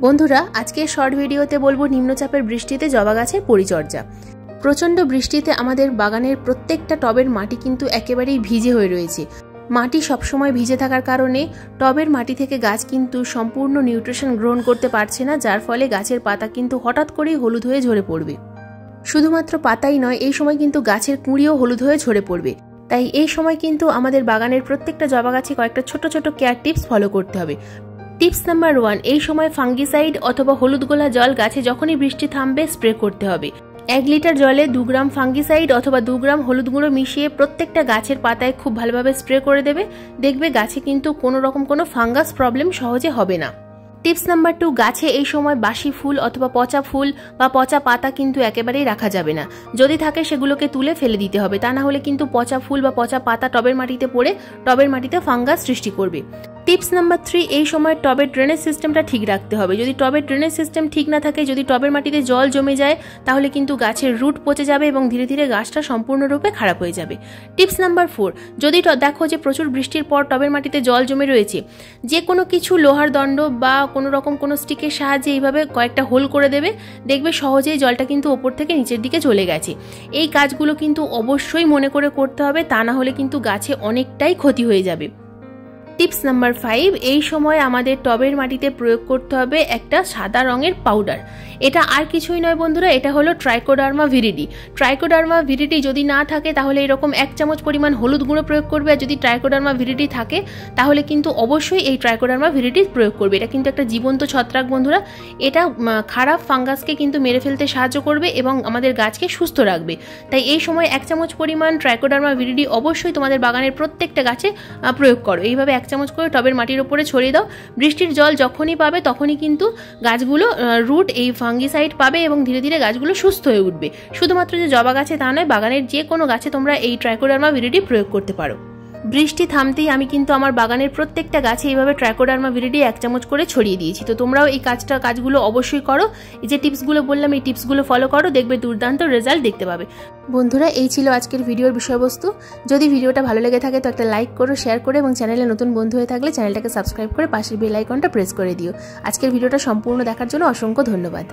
বন্ধুরা আজকে শর্ট ভিডিওতে বলবো নিম্নচাপের বৃষ্টিতে জবা গাছের পরিচর্যা। প্রচণ্ড বৃষ্টিতে আমাদের বাগানের প্রত্যেকটা টবের মাটি কিন্তু একেবারেই ভিজে হয়ে রয়েছে। মাটি সবসময় ভিজে থাকার কারণে টবের মাটি থেকে গাছ কিন্তু সম্পূর্ণ নিউট্রিশন গ্রহণ করতে পারছে না, যার ফলে গাছের পাতা কিন্তু হঠাৎ করেই হলুদ হয়ে ঝরে পড়বে। শুধুমাত্র পাতাই নয়, এই সময় কিন্তু গাছের কুঁড়িও হলুদ হয়ে ঝরে পড়বে। তাই এই সময় কিন্তু আমাদের বাগানের প্রত্যেকটা জবা গাছে কয়েকটা ছোট ছোট কেয়ার টিপস ফলো করতে হবে। টিপস নাম্বার 1, এই সময় ফাঙ্গিসাইড অথবা হলুদ গোলা জল গাছে যখনই বৃষ্টি থামবে স্প্রে করতে হবে। 1 লিটার জলে 2 গ্রাম ফাঙ্গিসাইড অথবা 2 গ্রাম হলুদ গুঁড়ো মিশিয়ে প্রত্যেকটা গাছের পাতায় খুব ভালোভাবে স্প্রে করে দেবে। দেখবে গাছে কিন্তু কোনো ফাঙ্গাস প্রবলেম সহজে হবে না। টিপস নাম্বার 2, গাছে এই সময় বাসি ফুল অথবা পচা ফুল বা পচা পাতা কিন্তু একেবারেই রাখা যাবে না। যদি থাকে সেগুলোকে তুলে ফেলে দিতে হবে, তা না হলে কিন্তু পচা ফুল বা পচা পাতা টবের মাটিতে পড়ে টবের মাটিতে ফাঙ্গাস সৃষ্টি করবে। টিপস নাম্বার 3, এই সময় টবের ড্রেনেজ সিস্টেমটা ঠিক রাখতে হবে। যদি টবের ড্রেনেজ সিস্টেম ঠিক না থাকে, যদি টবের মাটিতে জল জমে যায়, তাহলে কিন্তু গাছের রুট পচে যাবে এবং ধীরে ধীরে গাছটা সম্পূর্ণরূপে খারাপ হয়ে যাবে। টিপস নাম্বার 4, যদি দেখো যে প্রচুর বৃষ্টির পর টবের মাটিতে জল জমে রয়েছে, যে কোনো কিছু লোহার দণ্ড বা কোনো স্টিকের সাহায্যে এইভাবে কয়েকটা হোল করে দেবে। দেখবে সহজেই জলটা কিন্তু ওপর থেকে নিচের দিকে চলে গেছে। এই কাজগুলো কিন্তু অবশ্যই মনে করে করতে হবে, তা না হলে কিন্তু গাছে অনেকটাই ক্ষতি হয়ে যাবে। টিপস নাম্বার 5, এই সময় আমাদের টবের মাটিতে প্রয়োগ করতে হবে একটা সাদা রঙের পাউডার। এটা আর কিছুই নয় বন্ধুরা, এটা হলো ট্রাইকোডার্মা ভিরিডি। ট্রাইকোডার্মা ভিরিডি যদি না থাকে তাহলে এরকম 1 চামচ পরিমাণ হলুদ গুঁড়ো প্রয়োগ করবে, আর যদি ট্রাইকোডার্মা ভিরিডি থাকে তাহলে কিন্তু অবশ্যই এই ট্রাইকোডার্মা ভিরিডি প্রয়োগ করবে। এটা কিন্তু একটা জীবন্ত ছত্রাক বন্ধুরা, এটা খারাপ ফাঙ্গাসকে কিন্তু মেরে ফেলতে সাহায্য করবে এবং আমাদের গাছকে সুস্থ রাখবে। তাই এই সময় 1 চামচ পরিমাণ ট্রাইকোডার্মা ভিরিডি অবশ্যই তোমাদের বাগানের প্রত্যেকটা গাছে প্রয়োগ করো। এইভাবে 1 চামচ করে টবের মাটির উপরে ছড়িয়ে দাও। বৃষ্টির জল যখনই পাবে তখনই কিন্তু গাছগুলো রুট এই ফাঙ্গিসাইড পাবে এবং ধীরে ধীরে গাছগুলো সুস্থ হয়ে উঠবে। শুধুমাত্র যে জবা গাছে তা নয়, বাগানের যে কোনো গাছে তোমরা এই ট্রাইকোডার্মা ভিরিডি প্রয়োগ করতে পারো। বৃষ্টি থামতেই আমি কিন্তু আমার বাগানের প্রত্যেকটা গাছে এইভাবে ট্রাইকোডার্মা ভিরিডি 1 চামচ করে ছড়িয়ে দিয়েছি। তো তোমরাও এই কাজগুলো অবশ্যই করো। এই যে টিপসগুলো বললাম, এই টিপসগুলো ফলো করো, দেখবে দুর্দান্ত রেজাল্ট দেখতে পাবে। বন্ধুরা এই ছিল আজকের ভিডিওর বিষয়বস্তু। যদি ভিডিওটা ভালো লেগে থাকে তো একটা লাইক করো, শেয়ার করো এবং চ্যানেলে নতুন বন্ধু হয়ে থাকলে চ্যানেলটাকে সাবস্ক্রাইব করে পাশের বেল আইকনটা প্রেস করে দিও। আজকের ভিডিওটা সম্পূর্ণ দেখার জন্য অসংখ্য ধন্যবাদ।